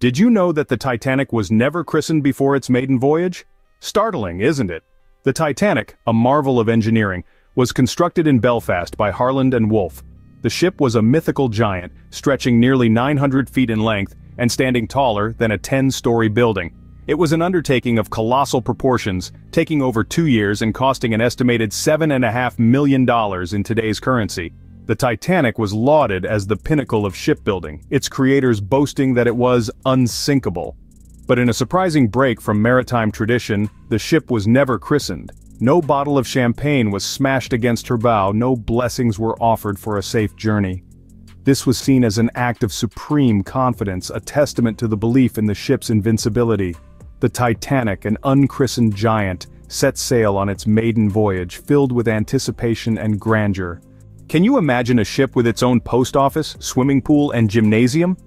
Did you know that the Titanic was never christened before its maiden voyage? Startling, isn't it? The Titanic, a marvel of engineering, was constructed in Belfast by Harland and Wolff. The ship was a mythical giant, stretching nearly 900 feet in length and standing taller than a 10-story building. It was an undertaking of colossal proportions, taking over 2 years and costing an estimated $7.5 million in today's currency. The Titanic was lauded as the pinnacle of shipbuilding, its creators boasting that it was unsinkable. But in a surprising break from maritime tradition, the ship was never christened. No bottle of champagne was smashed against her bow, no blessings were offered for a safe journey. This was seen as an act of supreme confidence, a testament to the belief in the ship's invincibility. The Titanic, an unchristened giant, set sail on its maiden voyage, filled with anticipation and grandeur. Can you imagine a ship with its own post office, swimming pool, and gymnasium?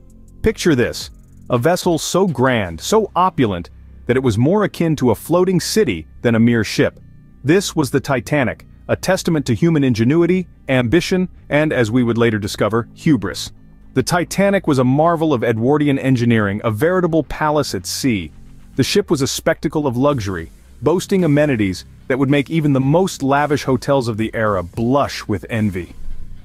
Picture this: a vessel so grand, so opulent, that it was more akin to a floating city than a mere ship. This was the Titanic, a testament to human ingenuity, ambition, and, as we would later discover, hubris. The Titanic was a marvel of Edwardian engineering, a veritable palace at sea. The ship was a spectacle of luxury, boasting amenities that would make even the most lavish hotels of the era blush with envy.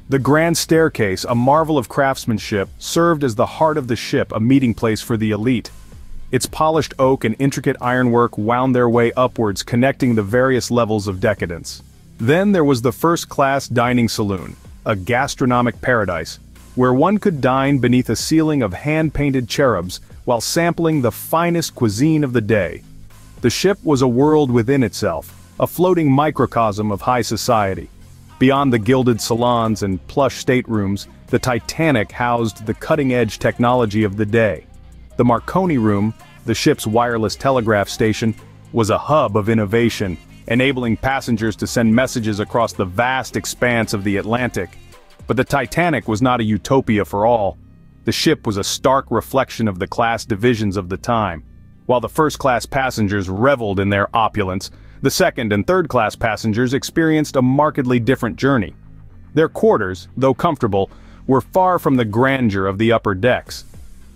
The grand staircase, a marvel of craftsmanship, served as the heart of the ship, a meeting place for the elite. Its polished oak and intricate ironwork wound their way upwards, connecting the various levels of decadence. Then there was the first-class dining saloon, a gastronomic paradise, where one could dine beneath a ceiling of hand-painted cherubs while sampling the finest cuisine of the day. The ship was a world within itself, a floating microcosm of high society. Beyond the gilded salons and plush staterooms, the Titanic housed the cutting-edge technology of the day. The Marconi Room, the ship's wireless telegraph station, was a hub of innovation, enabling passengers to send messages across the vast expanse of the Atlantic. But the Titanic was not a utopia for all. The ship was a stark reflection of the class divisions of the time. While the first-class passengers reveled in their opulence, the second- and third-class passengers experienced a markedly different journey. Their quarters, though comfortable, were far from the grandeur of the upper decks.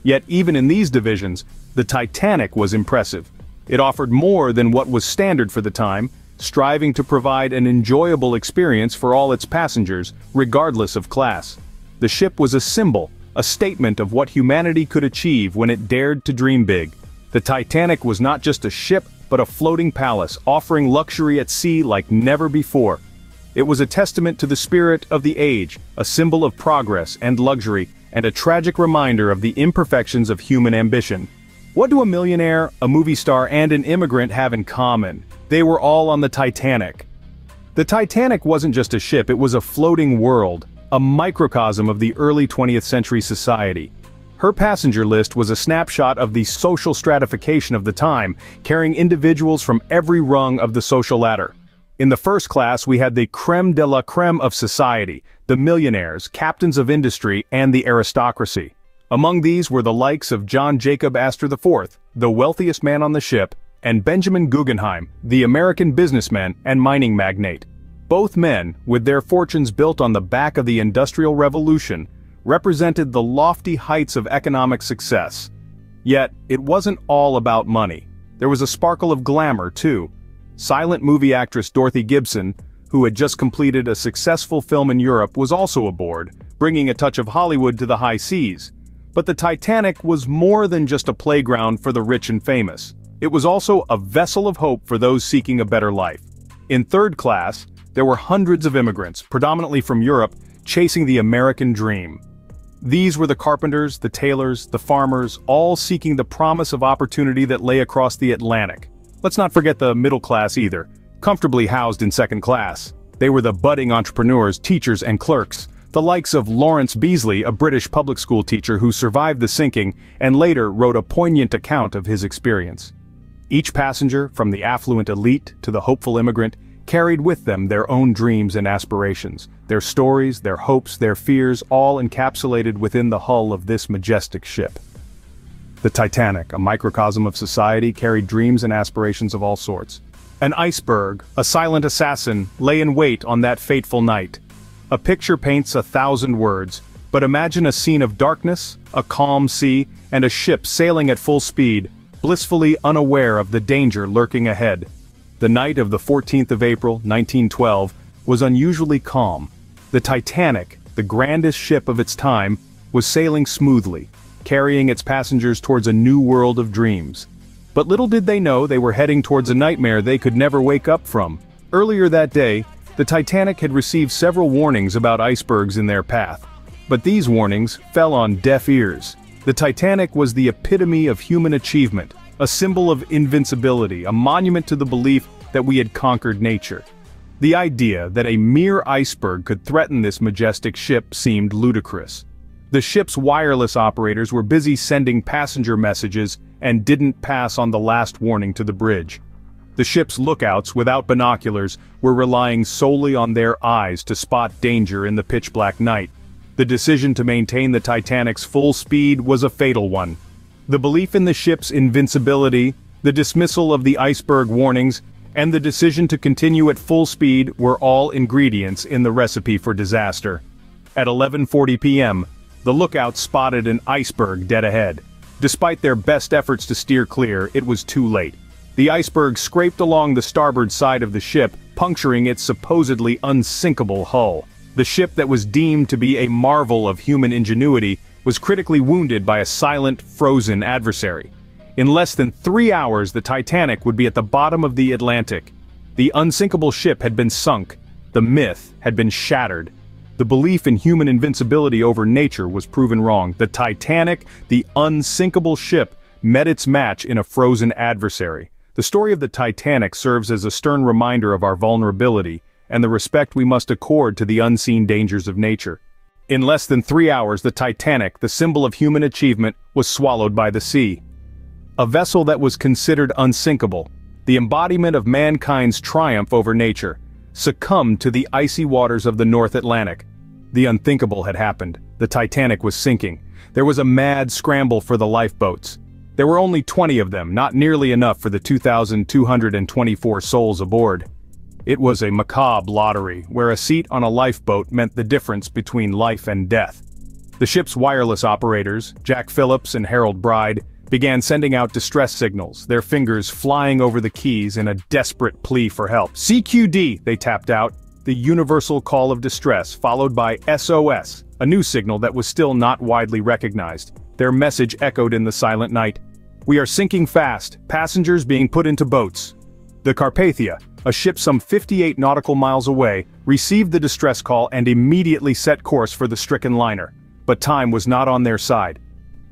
Yet even in these divisions, the Titanic was impressive. It offered more than what was standard for the time, striving to provide an enjoyable experience for all its passengers, regardless of class. The ship was a symbol, a statement of what humanity could achieve when it dared to dream big. The Titanic was not just a ship, but a floating palace, offering luxury at sea like never before. It was a testament to the spirit of the age, a symbol of progress and luxury, and a tragic reminder of the imperfections of human ambition. What do a millionaire, a movie star, and an immigrant have in common? They were all on the Titanic. The Titanic wasn't just a ship, it was a floating world, a microcosm of the early 20th century society. Her passenger list was a snapshot of the social stratification of the time, carrying individuals from every rung of the social ladder. In the first class we had the crème de la crème of society, the millionaires, captains of industry, and the aristocracy. Among these were the likes of John Jacob Astor IV, the wealthiest man on the ship, and Benjamin Guggenheim, the American businessman and mining magnate. Both men, with their fortunes built on the back of the Industrial Revolution, represented the lofty heights of economic success. Yet, it wasn't all about money. There was a sparkle of glamour, too. Silent movie actress Dorothy Gibson, who had just completed a successful film in Europe, was also aboard, bringing a touch of Hollywood to the high seas. But the Titanic was more than just a playground for the rich and famous. It was also a vessel of hope for those seeking a better life. In third class, there were hundreds of immigrants, predominantly from Europe, chasing the American dream. These were the carpenters, the tailors, the farmers, all seeking the promise of opportunity that lay across the Atlantic. Let's not forget the middle class either, comfortably housed in second class. They were the budding entrepreneurs, teachers, and clerks, the likes of Lawrence Beasley, a British public school teacher who survived the sinking and later wrote a poignant account of his experience. Each passenger, from the affluent elite to the hopeful immigrant, carried with them their own dreams and aspirations, their stories, their hopes, their fears, all encapsulated within the hull of this majestic ship. The Titanic, a microcosm of society, carried dreams and aspirations of all sorts. An iceberg, a silent assassin, lay in wait on that fateful night. A picture paints 1,000 words, but imagine a scene of darkness, a calm sea, and a ship sailing at full speed, blissfully unaware of the danger lurking ahead. The night of the 14th of April, 1912, was unusually calm. The Titanic, the grandest ship of its time, was sailing smoothly, carrying its passengers towards a new world of dreams. But little did they know they were heading towards a nightmare they could never wake up from. Earlier that day, the Titanic had received several warnings about icebergs in their path. But these warnings fell on deaf ears. The Titanic was the epitome of human achievement, a symbol of invincibility, a monument to the belief that we had conquered nature. The idea that a mere iceberg could threaten this majestic ship seemed ludicrous. The ship's wireless operators were busy sending passenger messages and didn't pass on the last warning to the bridge. The ship's lookouts, without binoculars, were relying solely on their eyes to spot danger in the pitch-black night. The decision to maintain the Titanic's full speed was a fatal one. The belief in the ship's invincibility, the dismissal of the iceberg warnings, and the decision to continue at full speed were all ingredients in the recipe for disaster. At 11:40 p.m., the lookouts spotted an iceberg dead ahead. Despite their best efforts to steer clear, it was too late. The iceberg scraped along the starboard side of the ship, puncturing its supposedly unsinkable hull. The ship that was deemed to be a marvel of human ingenuity was critically wounded by a silent, frozen adversary. In less than 3 hours, the Titanic would be at the bottom of the Atlantic. The unsinkable ship had been sunk. The myth had been shattered. The belief in human invincibility over nature was proven wrong. The Titanic, the unsinkable ship, met its match in a frozen adversary. The story of the Titanic serves as a stern reminder of our vulnerability and the respect we must accord to the unseen dangers of nature. In less than 3 hours, the Titanic, the symbol of human achievement, was swallowed by the sea. A vessel that was considered unsinkable, the embodiment of mankind's triumph over nature, succumbed to the icy waters of the North Atlantic. The unthinkable had happened. The Titanic was sinking. There was a mad scramble for the lifeboats. There were only 20 of them, not nearly enough for the 2,224 souls aboard. It was a macabre lottery, where a seat on a lifeboat meant the difference between life and death. The ship's wireless operators, Jack Phillips and Harold Bride, began sending out distress signals, their fingers flying over the keys in a desperate plea for help. CQD, they tapped out, the universal call of distress, followed by SOS, a new signal that was still not widely recognized. Their message echoed in the silent night. "We are sinking fast, passengers being put into boats." The Carpathia, a ship some 58 nautical miles away, received the distress call and immediately set course for the stricken liner. But time was not on their side.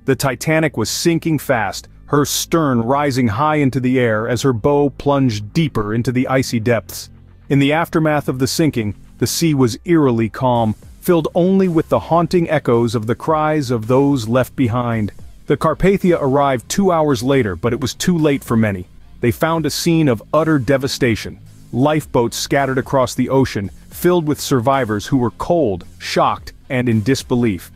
The Titanic was sinking fast, her stern rising high into the air as her bow plunged deeper into the icy depths. In the aftermath of the sinking, the sea was eerily calm, filled only with the haunting echoes of the cries of those left behind. The Carpathia arrived 2 hours later, but it was too late for many. They found a scene of utter devastation. Lifeboats scattered across the ocean, filled with survivors who were cold, shocked, and in disbelief.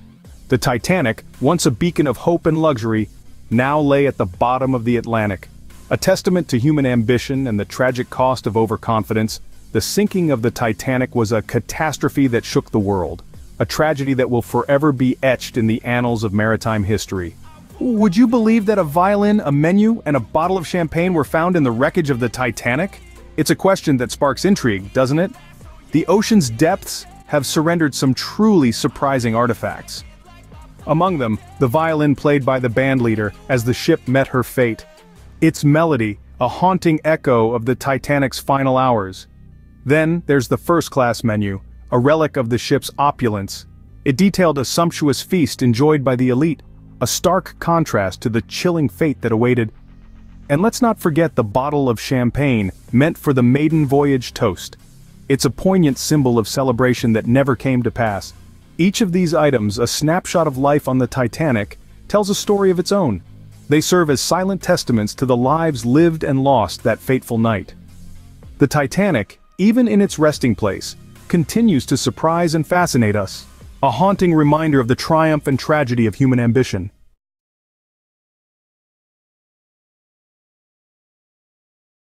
The Titanic, once a beacon of hope and luxury, now lay at the bottom of the Atlantic. A testament to human ambition and the tragic cost of overconfidence, the sinking of the Titanic was a catastrophe that shook the world, a tragedy that will forever be etched in the annals of maritime history. Would you believe that a violin, a menu, and a bottle of champagne were found in the wreckage of the Titanic? It's a question that sparks intrigue, doesn't it? The ocean's depths have surrendered some truly surprising artifacts. Among them, the violin played by the bandleader as the ship met her fate. Its melody, a haunting echo of the Titanic's final hours. Then there's the first-class menu, a relic of the ship's opulence. It detailed a sumptuous feast enjoyed by the elite, a stark contrast to the chilling fate that awaited. And let's not forget the bottle of champagne, meant for the maiden voyage toast. It's a poignant symbol of celebration that never came to pass. Each of these items, a snapshot of life on the Titanic, tells a story of its own. They serve as silent testaments to the lives lived and lost that fateful night. The Titanic, even in its resting place, continues to surprise and fascinate us. A haunting reminder of the triumph and tragedy of human ambition.